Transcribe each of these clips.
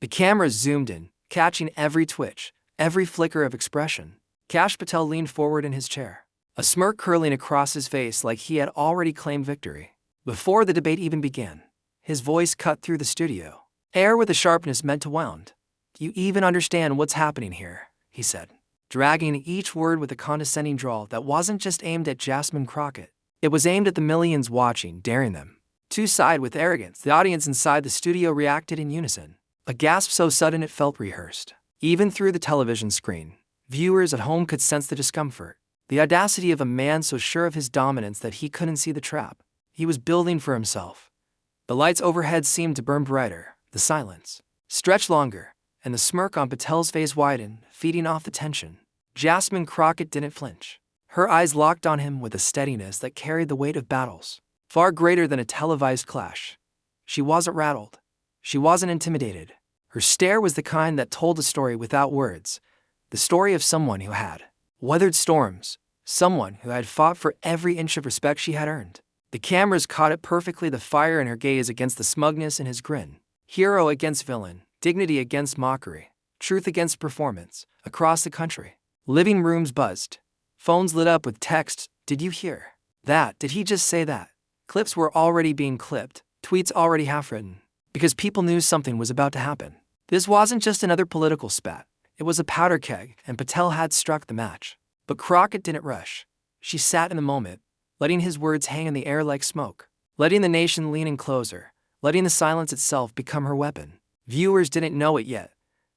The cameras zoomed in, catching every twitch, every flicker of expression. Kash Patel leaned forward in his chair, a smirk curling across his face like he had already claimed victory. Before the debate even began, his voice cut through the studio, air with a sharpness meant to wound. "Do you even understand what's happening here?" he said, dragging each word with a condescending drawl that wasn't just aimed at Jasmine Crockett. It was aimed at the millions watching, daring them to side with arrogance. The audience inside the studio reacted in unison, a gasp so sudden it felt rehearsed. Even through the television screen, viewers at home could sense the discomfort, the audacity of a man so sure of his dominance that he couldn't see the trap he was building for himself. The lights overhead seemed to burn brighter, the silence stretched longer, and the smirk on Patel's face widened, feeding off the tension. Jasmine Crockett didn't flinch. Her eyes locked on him with a steadiness that carried the weight of battles, far greater than a televised clash. She wasn't rattled. She wasn't intimidated. Her stare was the kind that told a story without words, the story of someone who had weathered storms, someone who had fought for every inch of respect she had earned. The cameras caught it perfectly, the fire in her gaze against the smugness in his grin. Hero against villain, dignity against mockery, truth against performance. Across the country, living rooms buzzed. Phones lit up with texts. "Did you hear that? Did he just say that?" Clips were already being clipped, tweets already half-written, because people knew something was about to happen. This wasn't just another political spat. It was a powder keg, and Patel had struck the match. But Crockett didn't rush. She sat in the moment, letting his words hang in the air like smoke, letting the nation lean in closer, letting the silence itself become her weapon. Viewers didn't know it yet,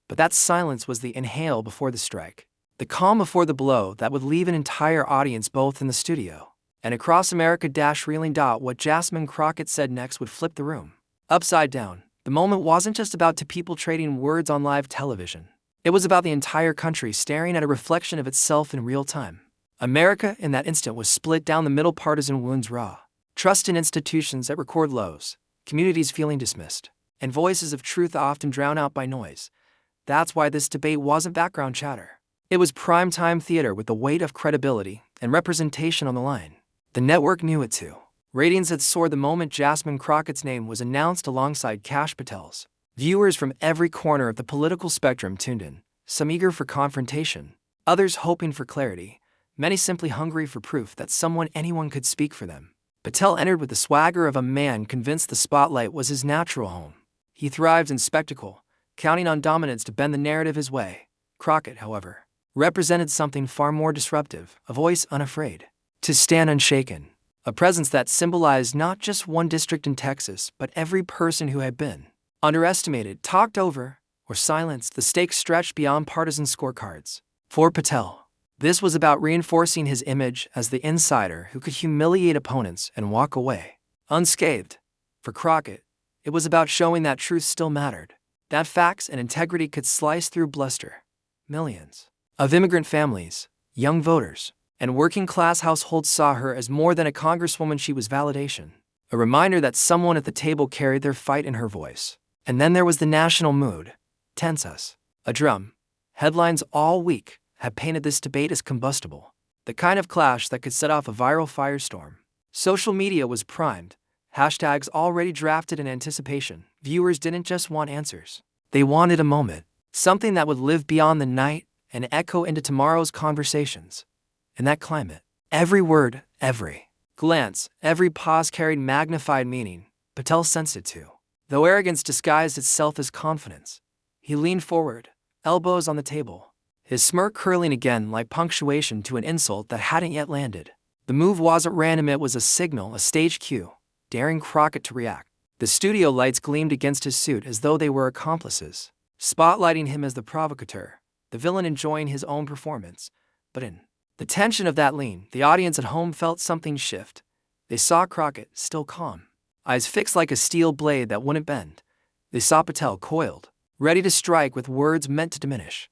but that silence was the inhale before the strike, the calm before the blow that would leave an entire audience both in the studio and across America reeling. What Jasmine Crockett said next would flip the room upside down. The moment wasn't just about two people trading words on live television. It was about the entire country staring at a reflection of itself in real time. America in that instant was split down the middle, partisan wounds raw, trust in institutions that record lows, communities feeling dismissed, and voices of truth often drowned out by noise. That's why this debate wasn't background chatter. It was primetime theater with the weight of credibility and representation on the line. The network knew it too. Ratings had soared the moment Jasmine Crockett's name was announced alongside Kash Patel's. Viewers from every corner of the political spectrum tuned in, some eager for confrontation, others hoping for clarity, many simply hungry for proof that anyone could speak for them. Patel entered with the swagger of a man convinced the spotlight was his natural home. He thrived in spectacle, counting on dominance to bend the narrative his way. Crockett, however, represented something far more disruptive, a voice unafraid to stand unshaken, a presence that symbolized not just one district in Texas, but every person who had been underestimated, talked over, or silenced. The stakes stretched beyond partisan scorecards. For Patel, this was about reinforcing his image as the insider who could humiliate opponents and walk away unscathed. For Crockett, it was about showing that truth still mattered, that facts and integrity could slice through bluster. Millions of immigrant families, young voters, and working-class households saw her as more than a congresswoman. She was validation, a reminder that someone at the table carried their fight in her voice. And then there was the national mood. Tense as a drum. Headlines all week had painted this debate as combustible, the kind of clash that could set off a viral firestorm. Social media was primed, hashtags already drafted in anticipation. Viewers didn't just want answers. They wanted a moment, something that would live beyond the night and echo into tomorrow's conversations. In that climate, every word, every glance, every pause carried magnified meaning. Patel sensed it too. Though arrogance disguised itself as confidence, he leaned forward, elbows on the table, his smirk curling again like punctuation to an insult that hadn't yet landed. The move wasn't random, it was a signal, a stage cue, daring Crockett to react. The studio lights gleamed against his suit as though they were accomplices, spotlighting him as the provocateur, the villain enjoying his own performance. But in the tension of that lean, the audience at home felt something shift. They saw Crockett, still calm, eyes fixed like a steel blade that wouldn't bend. They saw Patel coiled, ready to strike with words meant to diminish.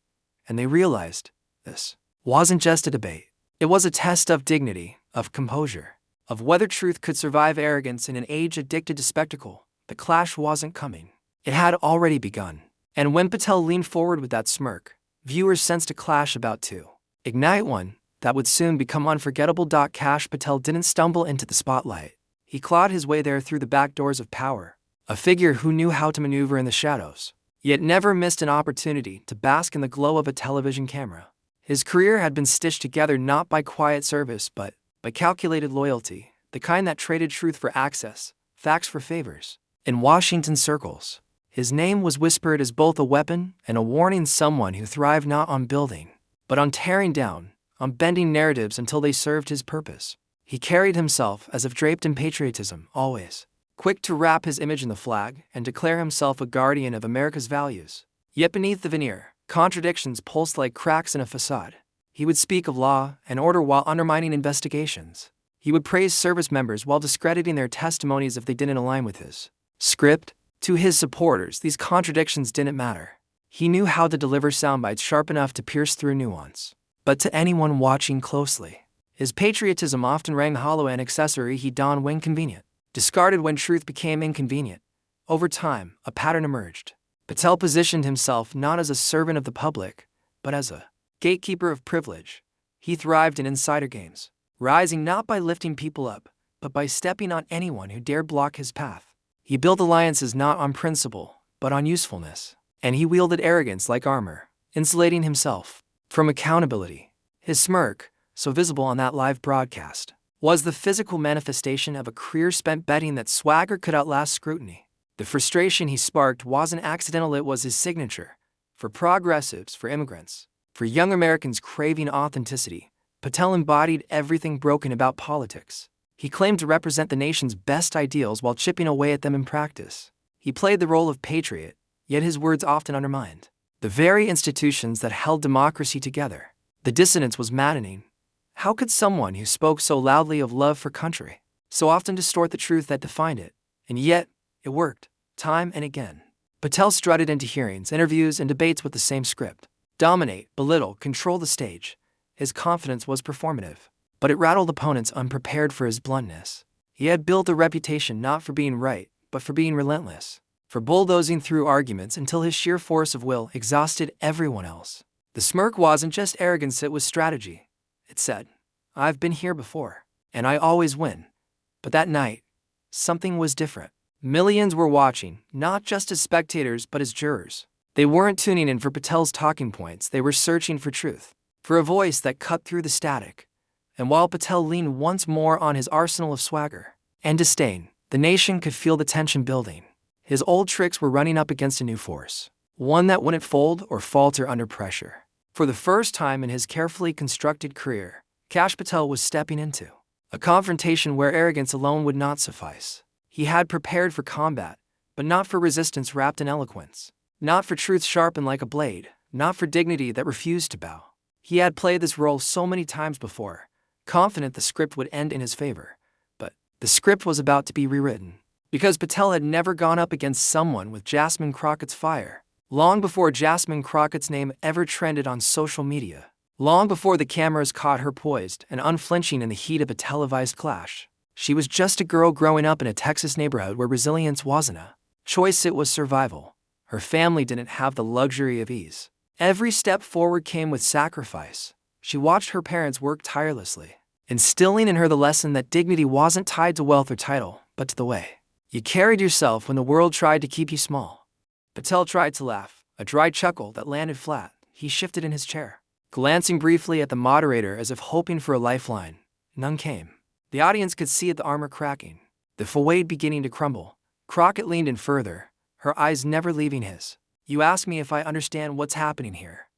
And they realized this wasn't just a debate. It was a test of dignity, of composure, of whether truth could survive arrogance in an age addicted to spectacle. The clash wasn't coming. It had already begun. And when Patel leaned forward with that smirk, viewers sensed a clash about to ignite, one that would soon become unforgettable. Kash Patel didn't stumble into the spotlight. He clawed his way there through the back doors of power, a figure who knew how to maneuver in the shadows, yet never missed an opportunity to bask in the glow of a television camera. His career had been stitched together not by quiet service but by calculated loyalty, the kind that traded truth for access, facts for favors. In Washington circles, his name was whispered as both a weapon and a warning, someone who thrived not on building, but on tearing down, on bending narratives until they served his purpose. He carried himself as if draped in patriotism, always quick to wrap his image in the flag and declare himself a guardian of America's values. Yet beneath the veneer, contradictions pulsed like cracks in a facade. He would speak of law and order while undermining investigations. He would praise service members while discrediting their testimonies if they didn't align with his script. To his supporters, these contradictions didn't matter. He knew how to deliver soundbites sharp enough to pierce through nuance. But to anyone watching closely, his patriotism often rang hollow, an accessory he donned when convenient, discarded when truth became inconvenient. Over time, a pattern emerged. Patel positioned himself not as a servant of the public, but as a gatekeeper of privilege. He thrived in insider games, rising not by lifting people up, but by stepping on anyone who dared block his path. He built alliances not on principle, but on usefulness, and he wielded arrogance like armor, insulating himself from accountability. His smirk, so visible on that live broadcast, was the physical manifestation of a career spent betting that swagger could outlast scrutiny. The frustration he sparked wasn't accidental, it was his signature. For progressives, for immigrants, for young Americans craving authenticity, Patel embodied everything broken about politics. He claimed to represent the nation's best ideals while chipping away at them in practice. He played the role of patriot, yet his words often undermined the very institutions that held democracy together. The dissonance was maddening. How could someone who spoke so loudly of love for country so often distort the truth that defined it? And yet, it worked, time and again. Patel strutted into hearings, interviews, and debates with the same script: dominate, belittle, control the stage. His confidence was performative, but it rattled opponents unprepared for his bluntness. He had built a reputation not for being right, but for being relentless, for bulldozing through arguments until his sheer force of will exhausted everyone else. The smirk wasn't just arrogance, it was strategy. It said, "I've been here before, and I always win." But that night, something was different. Millions were watching, not just as spectators but as jurors. They weren't tuning in for Patel's talking points, they were searching for truth, for a voice that cut through the static. And while Patel leaned once more on his arsenal of swagger and disdain, the nation could feel the tension building. His old tricks were running up against a new force, one that wouldn't fold or falter under pressure. For the first time in his carefully constructed career, Kash Patel was stepping into a confrontation where arrogance alone would not suffice. He had prepared for combat, but not for resistance wrapped in eloquence, not for truth sharpened like a blade, not for dignity that refused to bow. He had played this role so many times before, confident the script would end in his favor. But the script was about to be rewritten, because Patel had never gone up against someone with Jasmine Crockett's fire. Long before Jasmine Crockett's name ever trended on social media, long before the cameras caught her poised and unflinching in the heat of a televised clash, she was just a girl growing up in a Texas neighborhood where resilience wasn't a choice, it was survival. Her family didn't have the luxury of ease. Every step forward came with sacrifice. She watched her parents work tirelessly, instilling in her the lesson that dignity wasn't tied to wealth or title, but to the way you carried yourself when the world tried to keep you small. Patel tried to laugh, a dry chuckle that landed flat. He shifted in his chair, glancing briefly at the moderator as if hoping for a lifeline. None came. The audience could see the armor cracking, the facade beginning to crumble. Crockett leaned in further, her eyes never leaving his. "You ask me if I understand what's happening here.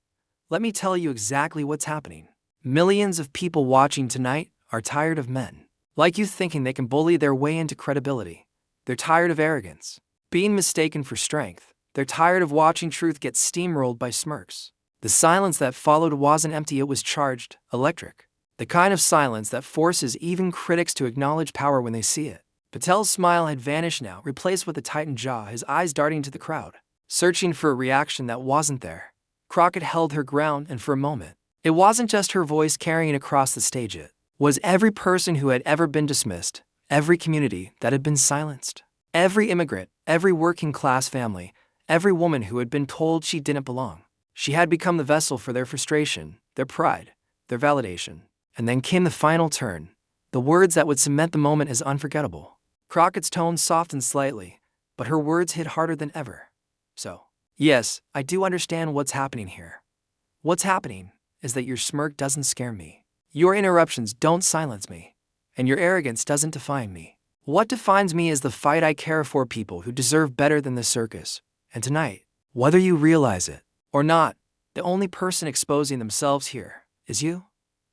Let me tell you exactly what's happening. Millions of people watching tonight are tired of men like you thinking they can bully their way into credibility. They're tired of arrogance, being mistaken for strength. They're tired of watching truth get steamrolled by smirks." The silence that followed wasn't empty, it was charged, electric. The kind of silence that forces even critics to acknowledge power when they see it. Patel's smile had vanished now, replaced with a tightened jaw, his eyes darting to the crowd, searching for a reaction that wasn't there. Crockett held her ground, and for a moment, it wasn't just her voice carrying across the stage, it was every person who had ever been dismissed, every community that had been silenced, every immigrant, every working-class family, every woman who had been told she didn't belong. She had become the vessel for their frustration, their pride, their validation. And then came the final turn, the words that would cement the moment as unforgettable. Crockett's tone softened slightly, but her words hit harder than ever. "So, Yes, I do understand what's happening here. What's happening is that your smirk doesn't scare me. Your interruptions don't silence me. And your arrogance doesn't define me. What defines me is the fight I care for people who deserve better than this circus. And tonight, whether you realize it or not, the only person exposing themselves here is you.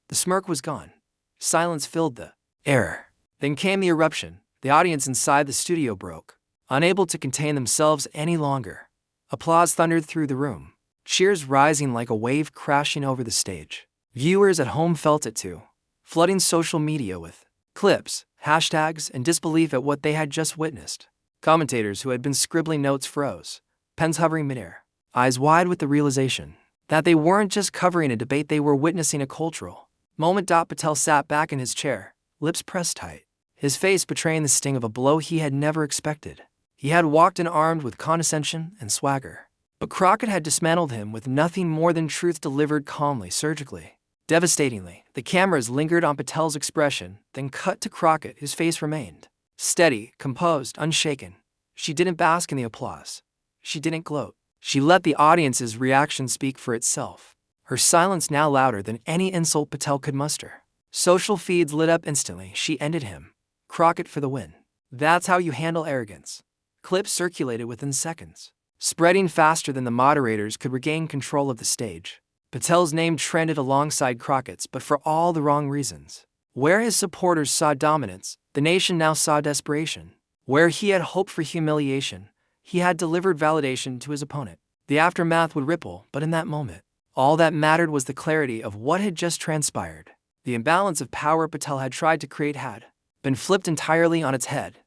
The smirk was gone. Silence filled the air. Then came the eruption. The audience inside the studio broke, unable to contain themselves any longer. Applause thundered through the room, cheers rising like a wave crashing over the stage. Viewers at home felt it too, flooding social media with clips, hashtags, and disbelief at what they had just witnessed. Commentators who had been scribbling notes froze, pens hovering midair, eyes wide with the realization that they weren't just covering a debate, they were witnessing a cultural moment. Patel sat back in his chair, lips pressed tight, his face betraying the sting of a blow he had never expected. He had walked in armed with condescension and swagger, but Crockett had dismantled him with nothing more than truth delivered calmly, surgically. Devastatingly, the cameras lingered on Patel's expression, then cut to Crockett, whose face remained steady, composed, unshaken. She didn't bask in the applause. She didn't gloat. She let the audience's reaction speak for itself, her silence now louder than any insult Patel could muster. Social feeds lit up instantly. She ended him. Crockett for the win. That's how you handle arrogance. Clips circulated within seconds, spreading faster than the moderators could regain control of the stage. Patel's name trended alongside Crockett's, but for all the wrong reasons. Where his supporters saw dominance, the nation now saw desperation. Where he had hoped for humiliation, he had delivered validation to his opponent. The aftermath would ripple, but in that moment, all that mattered was the clarity of what had just transpired. The imbalance of power Patel had tried to create had been flipped entirely on its head.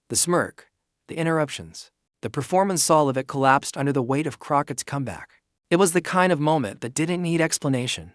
The smirk, the interruptions, the performance, all of it collapsed under the weight of Crockett's comeback. It was the kind of moment that didn't need explanation.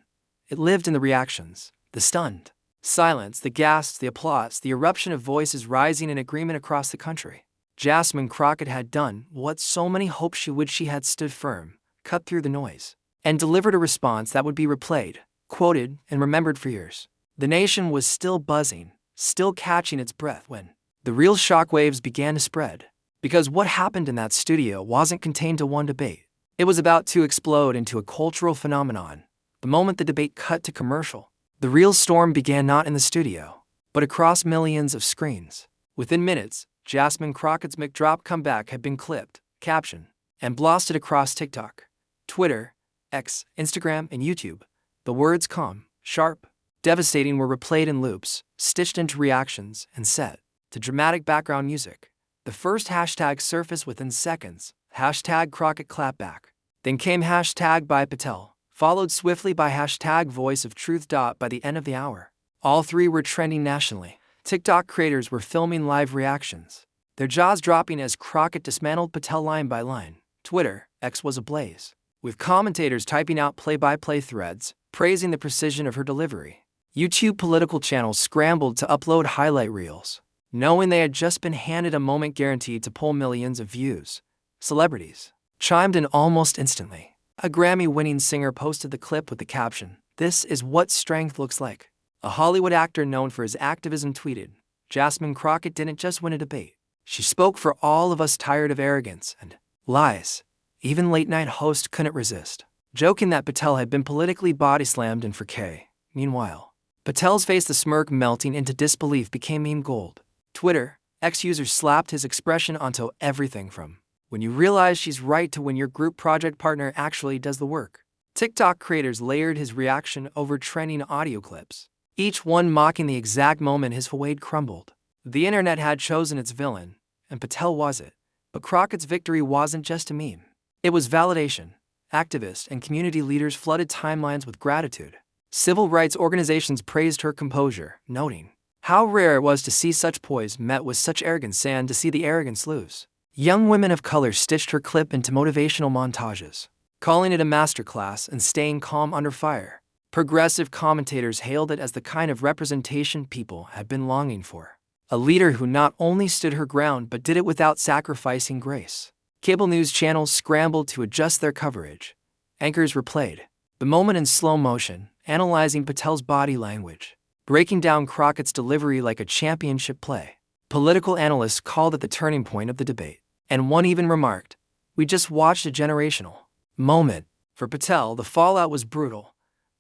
It lived in the reactions, the stunned silence, the gasps, the applause, the eruption of voices rising in agreement across the country. Jasmine Crockett had done what so many hoped she would. She had stood firm, cut through the noise, and delivered a response that would be replayed, quoted, and remembered for years. The nation was still buzzing, still catching its breath when the real shockwaves began to spread. Because what happened in that studio wasn't contained to one debate. It was about to explode into a cultural phenomenon. The moment the debate cut to commercial, the real storm began not in the studio, but across millions of screens. Within minutes, Jasmine Crockett's mic drop comeback had been clipped, captioned, and blasted across TikTok, Twitter, X, Instagram, and YouTube. The words calm, sharp, devastating were replayed in loops, stitched into reactions, and set to dramatic background music. The first hashtag surfaced within seconds, hashtag Crockett clapback. Then came hashtag by Patel, followed swiftly by hashtag voice of truth. By the end of the hour, all three were trending nationally. TikTok creators were filming live reactions, their jaws dropping as Crockett dismantled Patel line by line. Twitter, X, was ablaze, with commentators typing out play-by-play threads, praising the precision of her delivery. YouTube political channels scrambled to upload highlight reels, knowing they had just been handed a moment guaranteed to pull millions of views. Celebrities chimed in almost instantly. A Grammy-winning singer posted the clip with the caption, "This is what strength looks like." A Hollywood actor known for his activism tweeted, "Jasmine Crockett didn't just win a debate. She spoke for all of us tired of arrogance and lies." Even late-night host couldn't resist, joking that Patel had been politically body-slammed in 4K. Meanwhile, Patel's face, the smirk melting into disbelief, became meme gold. Twitter, X users slapped his expression onto everything from "when you realize she's right" to "when your group project partner actually does the work." TikTok creators layered his reaction over trending audio clips, each one mocking the exact moment his fade crumbled. The internet had chosen its villain, and Patel was it. But Crockett's victory wasn't just a meme. It was validation. Activists and community leaders flooded timelines with gratitude. Civil rights organizations praised her composure, noting how rare it was to see such poise met with such arrogance and to see the arrogance lose. Young women of color stitched her clip into motivational montages, calling it a masterclass in staying calm under fire. Progressive commentators hailed it as the kind of representation people had been longing for. A leader who not only stood her ground but did it without sacrificing grace. Cable news channels scrambled to adjust their coverage. Anchors replayed the moment in slow motion, analyzing Patel's body language, breaking down Crockett's delivery like a championship play. Political analysts called it the turning point of the debate, and one even remarked, We just watched a generational moment. For Patel, the fallout was brutal.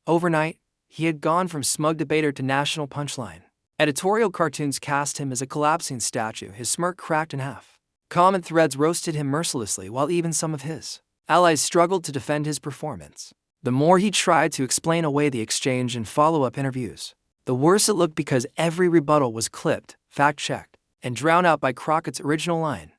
Overnight, he had gone from smug debater to national punchline. Editorial cartoons cast him as a collapsing statue, his smirk cracked in half. Comment threads roasted him mercilessly, while even some of his allies struggled to defend his performance. The more he tried to explain away the exchange in follow-up interviews, the worse it looked, because every rebuttal was clipped, fact-checked, and drowned out by Crockett's original line.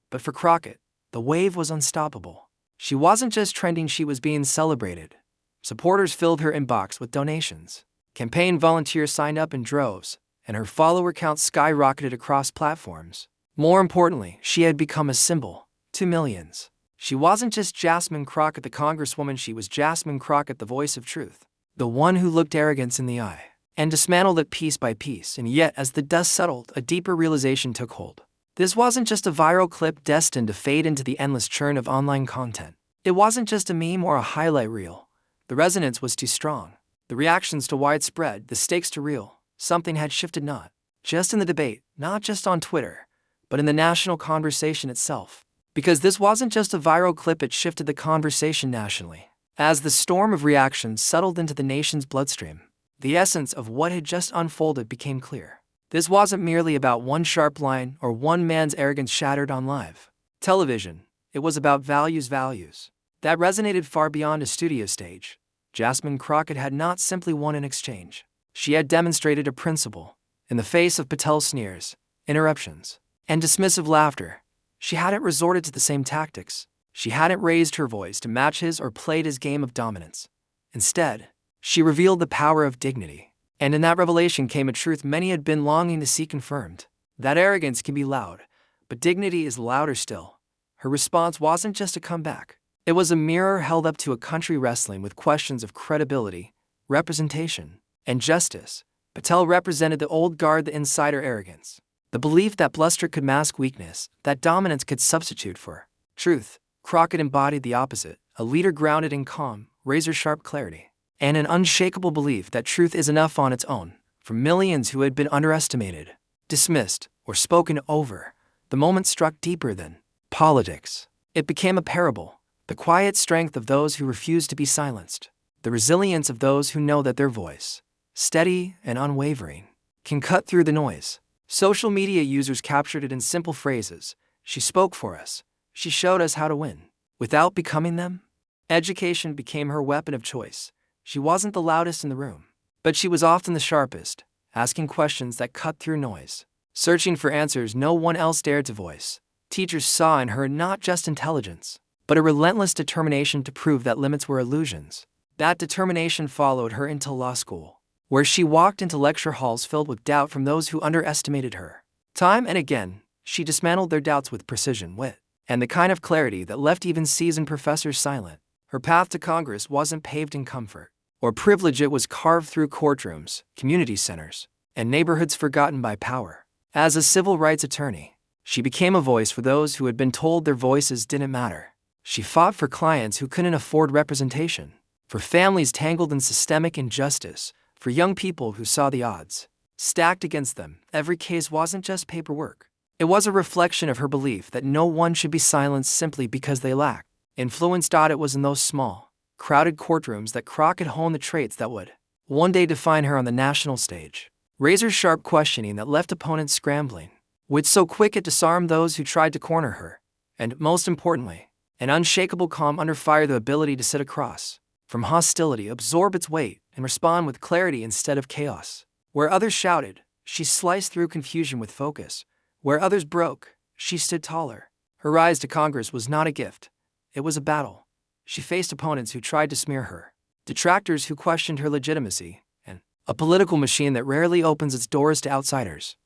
But for Crockett, the wave was unstoppable. She wasn't just trending, she was being celebrated. Supporters filled her inbox with donations. Campaign volunteers signed up in droves, and her follower count skyrocketed across platforms. More importantly, she had become a symbol to millions. She wasn't just Jasmine Crockett the Congresswoman, she was Jasmine Crockett, the voice of truth, the one who looked arrogance in the eye and dismantled it piece by piece. And yet, as the dust settled, a deeper realization took hold. This wasn't just a viral clip destined to fade into the endless churn of online content. It wasn't just a meme or a highlight reel. The resonance was too strong. The reactions too widespread, the stakes too real. Something had shifted, not just in the debate, not just on Twitter, but in the national conversation itself. Because this wasn't just a viral clip, it shifted the conversation nationally. As the storm of reactions settled into the nation's bloodstream, the essence of what had just unfolded became clear. This wasn't merely about one sharp line or one man's arrogance shattered on live television. It was about values that resonated far beyond a studio stage. Jasmine Crockett had not simply won an exchange. She had demonstrated a principle. In the face of Patel's sneers, interruptions, and dismissive laughter, she hadn't resorted to the same tactics. She hadn't raised her voice to match his or played his game of dominance. Instead, she revealed the power of dignity. And in that revelation came a truth many had been longing to see confirmed: that arrogance can be loud, but dignity is louder still. Her response wasn't just a comeback. It was a mirror held up to a country wrestling with questions of credibility, representation, and justice. Patel represented the old guard, the insider arrogance, the belief that bluster could mask weakness, that dominance could substitute for truth. Crockett embodied the opposite, a leader grounded in calm, razor-sharp clarity, and an unshakable belief that truth is enough on its own. For millions who had been underestimated, dismissed, or spoken over, the moment struck deeper than politics. It became a parable: the quiet strength of those who refuse to be silenced, the resilience of those who know that their voice, steady and unwavering, can cut through the noise. Social media users captured it in simple phrases: she spoke for us, she showed us how to win, without becoming them. Education became her weapon of choice. She wasn't the loudest in the room, but she was often the sharpest, asking questions that cut through noise, searching for answers no one else dared to voice. Teachers saw in her not just intelligence, but a relentless determination to prove that limits were illusions. That determination followed her into law school, where she walked into lecture halls filled with doubt from those who underestimated her. Time and again, she dismantled their doubts with precision, wit, and the kind of clarity that left even seasoned professors silent. Her path to Congress wasn't paved in comfort or privilege, it was carved through courtrooms, community centers, and neighborhoods forgotten by power. As a civil rights attorney, she became a voice for those who had been told their voices didn't matter. She fought for clients who couldn't afford representation, for families tangled in systemic injustice, for young people who saw the odds stacked against them. Every case wasn't just paperwork. It was a reflection of her belief that no one should be silenced simply because they lacked influence. It was in those small, crowded courtrooms that Crockett honed the traits that would one day define her on the national stage. Razor-sharp questioning that left opponents scrambling, wit so quick it disarmed those who tried to corner her, and, most importantly, an unshakable calm under fire, the ability to sit across from hostility, absorb its weight, and respond with clarity instead of chaos. Where others shouted, she sliced through confusion with focus. Where others broke, she stood taller. Her rise to Congress was not a gift. It was a battle. She faced opponents who tried to smear her, detractors who questioned her legitimacy, and a political machine that rarely opens its doors to outsiders.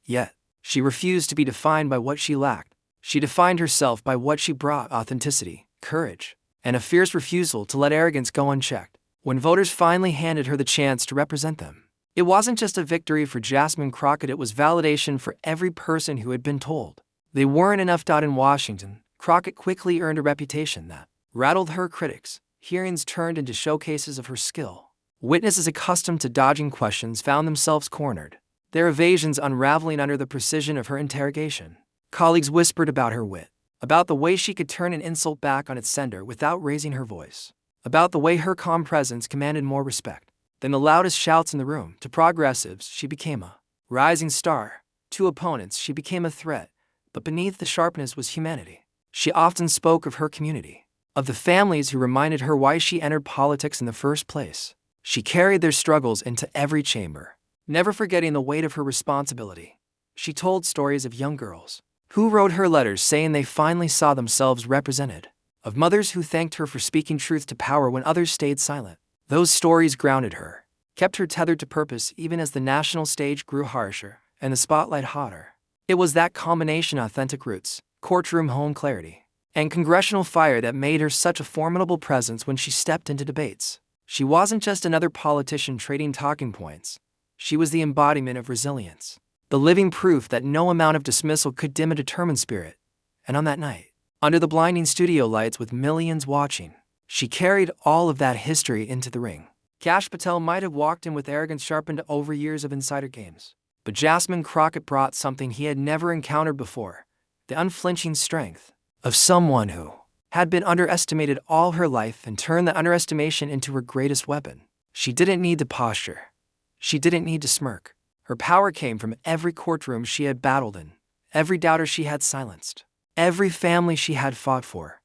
Yet, she refused to be defined by what she lacked. She defined herself by what she brought: authenticity, courage, and a fierce refusal to let arrogance go unchecked. When voters finally handed her the chance to represent them, it wasn't just a victory for Jasmine Crockett, it was validation for every person who had been told they weren't enough. In Washington, Crockett quickly earned a reputation that rattled her critics. Hearings turned into showcases of her skill. Witnesses accustomed to dodging questions found themselves cornered, their evasions unraveling under the precision of her interrogation. Colleagues whispered about her wit, about the way she could turn an insult back on its sender without raising her voice, about the way her calm presence commanded more respect than the loudest shouts in the room. To progressives, she became a rising star. To opponents, she became a threat, but beneath the sharpness was humanity. She often spoke of her community, of the families who reminded her why she entered politics in the first place. She carried their struggles into every chamber, never forgetting the weight of her responsibility. She told stories of young girls who wrote her letters saying they finally saw themselves represented, of mothers who thanked her for speaking truth to power when others stayed silent. Those stories grounded her, kept her tethered to purpose even as the national stage grew harsher and the spotlight hotter. It was that combination of authentic roots, courtroom home clarity, and congressional fire that made her such a formidable presence when she stepped into debates. She wasn't just another politician trading talking points. She was the embodiment of resilience, the living proof that no amount of dismissal could dim a determined spirit. And on that night, under the blinding studio lights with millions watching, she carried all of that history into the ring. Kash Patel might have walked in with arrogance sharpened over years of insider games, but Jasmine Crockett brought something he had never encountered before: the unflinching strength of someone who had been underestimated all her life and turned that underestimation into her greatest weapon. She didn't need to posture. She didn't need to smirk. Her power came from every courtroom she had battled in, every doubter she had silenced, every family she had fought for.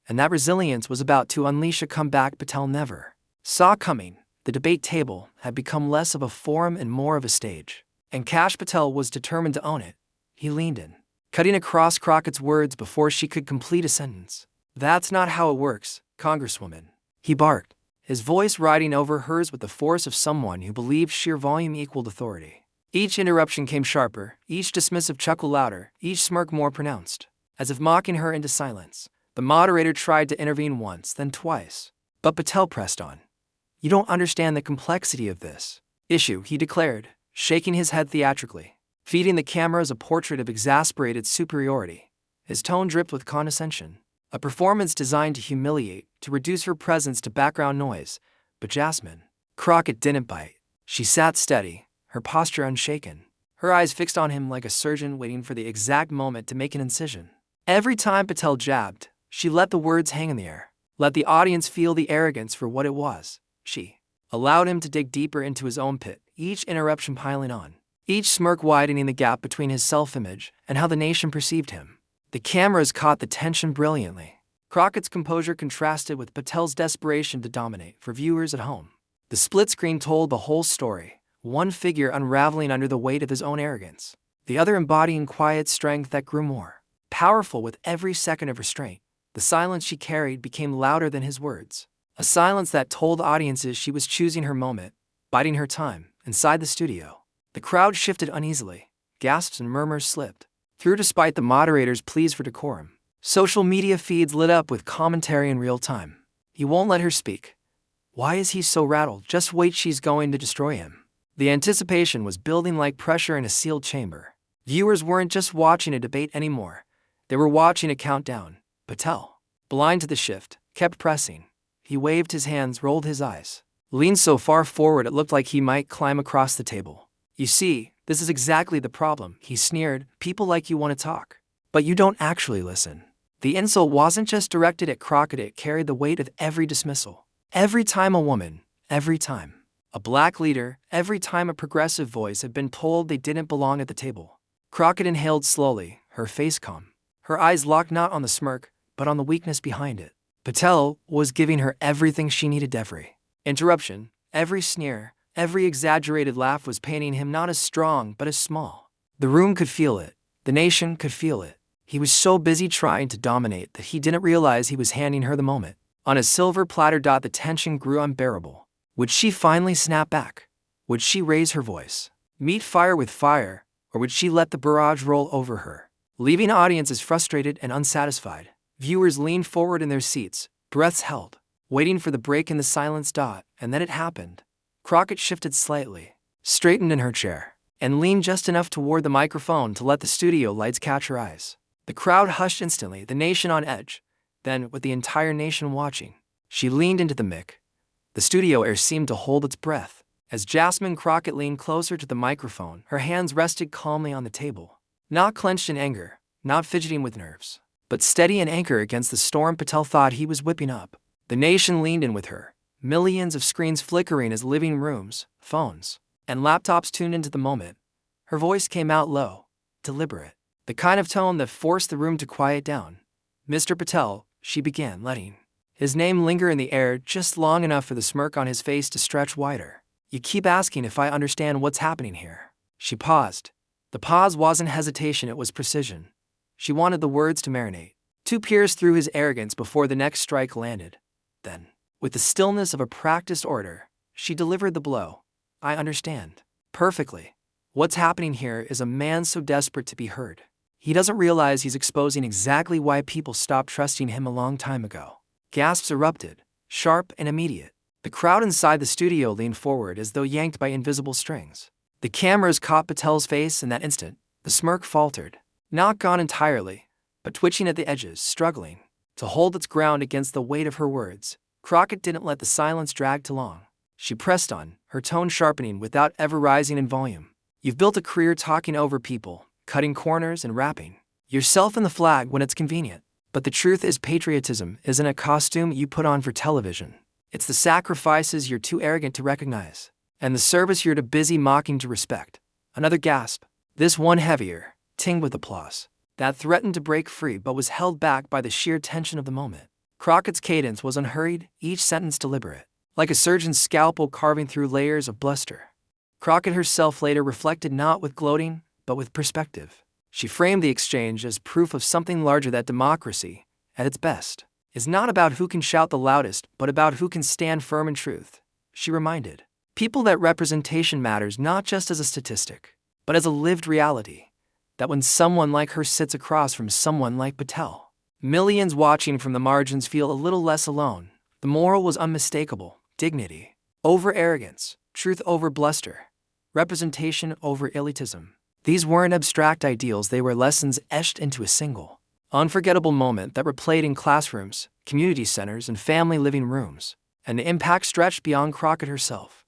And that resilience was about to unleash a comeback Patel never saw coming. The debate table had become less of a forum and more of a stage, and Kash Patel was determined to own it. He leaned in, cutting across Crockett's words before she could complete a sentence. "That's not how it works, Congresswoman," he barked, his voice riding over hers with the force of someone who believed sheer volume equaled authority. Each interruption came sharper, each dismissive chuckle louder, each smirk more pronounced, as if mocking her into silence. The moderator tried to intervene once, then twice, but Patel pressed on. "You don't understand the complexity of this issue," he declared, shaking his head theatrically, feeding the cameras a portrait of exasperated superiority. His tone dripped with condescension, a performance designed to humiliate, to reduce her presence to background noise. But Jasmine Crockett didn't bite. She sat steady, her posture unshaken, her eyes fixed on him like a surgeon waiting for the exact moment to make an incision. Every time Patel jabbed, she let the words hang in the air, let the audience feel the arrogance for what it was. She allowed him to dig deeper into his own pit, each interruption piling on, each smirk widening the gap between his self-image and how the nation perceived him. The cameras caught the tension brilliantly. Crockett's composure contrasted with Patel's desperation to dominate for viewers at home. The split screen told the whole story, one figure unraveling under the weight of his own arrogance, the other embodying quiet strength that grew more powerful with every second of restraint. The silence she carried became louder than his words, a silence that told audiences she was choosing her moment, biding her time. Inside the studio, the crowd shifted uneasily, gasps and murmurs slipped through despite the moderator's pleas for decorum. Social media feeds lit up with commentary in real time. "He won't let her speak. Why is he so rattled? Just wait, she's going to destroy him." The anticipation was building like pressure in a sealed chamber. Viewers weren't just watching a debate anymore. They were watching a countdown. Patel, blind to the shift, kept pressing. He waved his hands, rolled his eyes, leaned so far forward it looked like he might climb across the table. "You see, this is exactly the problem," he sneered. "People like you want to talk, but you don't actually listen." The insult wasn't just directed at Crockett, it carried the weight of every dismissal. Every time a woman, every time a black leader, every time a progressive voice had been told they didn't belong at the table. Crockett inhaled slowly, her face calm, her eyes locked not on the smirk, but on the weakness behind it. Patel was giving her everything she needed. Every interruption, every sneer, every exaggerated laugh was painting him not as strong but as small. The room could feel it. The nation could feel it. He was so busy trying to dominate that he didn't realize he was handing her the moment. On a silver platter. The tension grew unbearable. Would she finally snap back? Would she raise her voice, meet fire with fire, or would she let the barrage roll over her, leaving audiences frustrated and unsatisfied? Viewers leaned forward in their seats, breaths held, waiting for the break in the silence. And then it happened. Crockett shifted slightly, straightened in her chair, and leaned just enough toward the microphone to let the studio lights catch her eyes. The crowd hushed instantly, the nation on edge. Then, with the entire nation watching, she leaned into the mic. The studio air seemed to hold its breath. As Jasmine Crockett leaned closer to the microphone, her hands rested calmly on the table, not clenched in anger, not fidgeting with nerves, but steady and anchor against the storm Patel thought he was whipping up. The nation leaned in with her, millions of screens flickering as living rooms, phones, and laptops tuned into the moment. Her voice came out low, deliberate, the kind of tone that forced the room to quiet down. "Mr. Patel," she began, letting his name linger in the air just long enough for the smirk on his face to stretch wider. "You keep asking if I understand what's happening here." She paused. The pause wasn't hesitation, it was precision. She wanted the words to marinate, to pierce through his arrogance before the next strike landed. Then, with the stillness of a practiced orator, she delivered the blow. "I understand. Perfectly. What's happening here is a man so desperate to be heard. He doesn't realize he's exposing exactly why people stopped trusting him a long time ago." Gasps erupted, sharp and immediate. The crowd inside the studio leaned forward as though yanked by invisible strings. The cameras caught Patel's face in that instant. The smirk faltered. Not gone entirely, but twitching at the edges, struggling to hold its ground against the weight of her words. Crockett didn't let the silence drag too long. She pressed on, her tone sharpening without ever rising in volume. "You've built a career talking over people, cutting corners and wrapping yourself in the flag when it's convenient. But the truth is, patriotism isn't a costume you put on for television. It's the sacrifices you're too arrogant to recognize, and the service you're too busy mocking to respect." Another gasp, this one heavier, tinged with applause, that threatened to break free but was held back by the sheer tension of the moment. Crockett's cadence was unhurried, each sentence deliberate, like a surgeon's scalpel carving through layers of bluster. Crockett herself later reflected not with gloating, but with perspective. She framed the exchange as proof of something larger, that democracy, at its best, is not about who can shout the loudest, but about who can stand firm in truth. She reminded people that representation matters not just as a statistic, but as a lived reality. That when someone like her sits across from someone like Patel, millions watching from the margins feel a little less alone. The moral was unmistakable: dignity over arrogance, truth over bluster, representation over elitism. These weren't abstract ideals, they were lessons etched into a single, unforgettable moment that replayed in classrooms, community centers, and family living rooms. And the impact stretched beyond Crockett herself.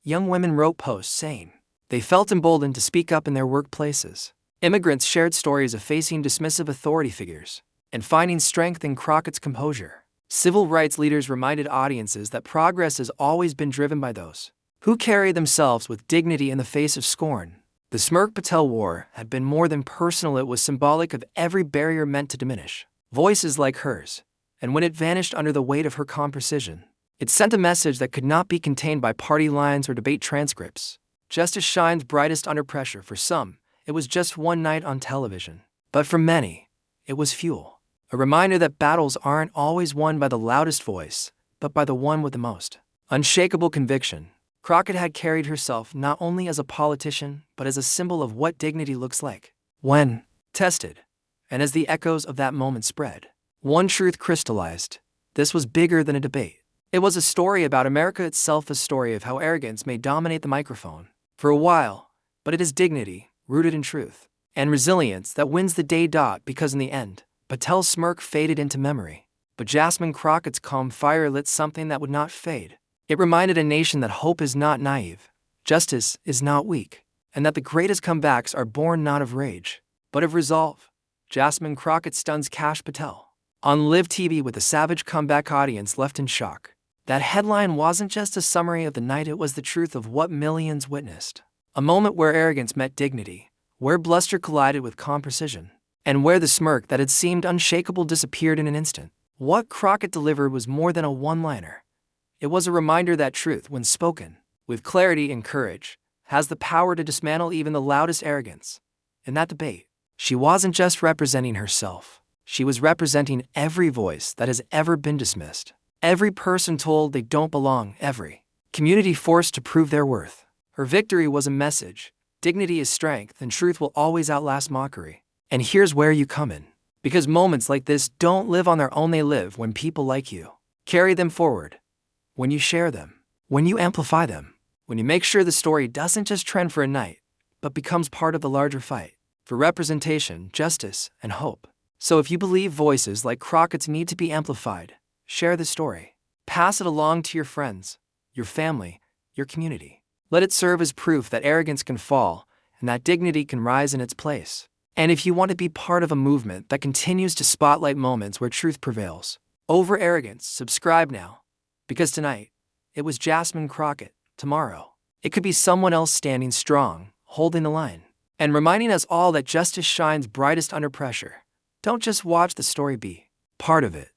Young women wrote posts saying they felt emboldened to speak up in their workplaces. Immigrants shared stories of facing dismissive authority figures and finding strength in Crockett's composure. Civil rights leaders reminded audiences that progress has always been driven by those who carry themselves with dignity in the face of scorn. The smirk Patel wore had been more than personal, it was symbolic of every barrier meant to diminish voices like hers, and when it vanished under the weight of her calm precision, it sent a message that could not be contained by party lines or debate transcripts. Justice shines brightest under pressure. For some, it was just one night on television, but for many, it was fuel. A reminder that battles aren't always won by the loudest voice, but by the one with the most unshakable conviction. Crockett had carried herself not only as a politician, but as a symbol of what dignity looks like when tested. And as the echoes of that moment spread, one truth crystallized: this was bigger than a debate. It was a story about America itself, a story of how arrogance may dominate the microphone for a while, but it is dignity, rooted in truth, and resilience that wins the day. Because in the end, Patel's smirk faded into memory, but Jasmine Crockett's calm fire lit something that would not fade. It reminded a nation that hope is not naive, justice is not weak, and that the greatest comebacks are born not of rage, but of resolve. Jasmine Crockett stuns Kash Patel on live TV with a savage comeback audience left in shock. That headline wasn't just a summary of the night, it was the truth of what millions witnessed. A moment where arrogance met dignity, where bluster collided with calm precision, and where the smirk that had seemed unshakable disappeared in an instant. What Crockett delivered was more than a one-liner. It was a reminder that truth, when spoken with clarity and courage, has the power to dismantle even the loudest arrogance. In that debate, she wasn't just representing herself. She was representing every voice that has ever been dismissed, every person told they don't belong, every community forced to prove their worth. Her victory was a message: dignity is strength, and truth will always outlast mockery. And here's where you come in. Because moments like this don't live on their own, they live when people like you carry them forward. When you share them, when you amplify them, when you make sure the story doesn't just trend for a night, but becomes part of the larger fight for representation, justice, and hope. So if you believe voices like Crockett's need to be amplified, share the story. Pass it along to your friends, your family, your community. Let it serve as proof that arrogance can fall and that dignity can rise in its place. And if you want to be part of a movement that continues to spotlight moments where truth prevails over arrogance, subscribe now. Because tonight, it was Jasmine Crockett. Tomorrow, it could be someone else standing strong, holding the line, and reminding us all that justice shines brightest under pressure. Don't just watch the story, be part of it.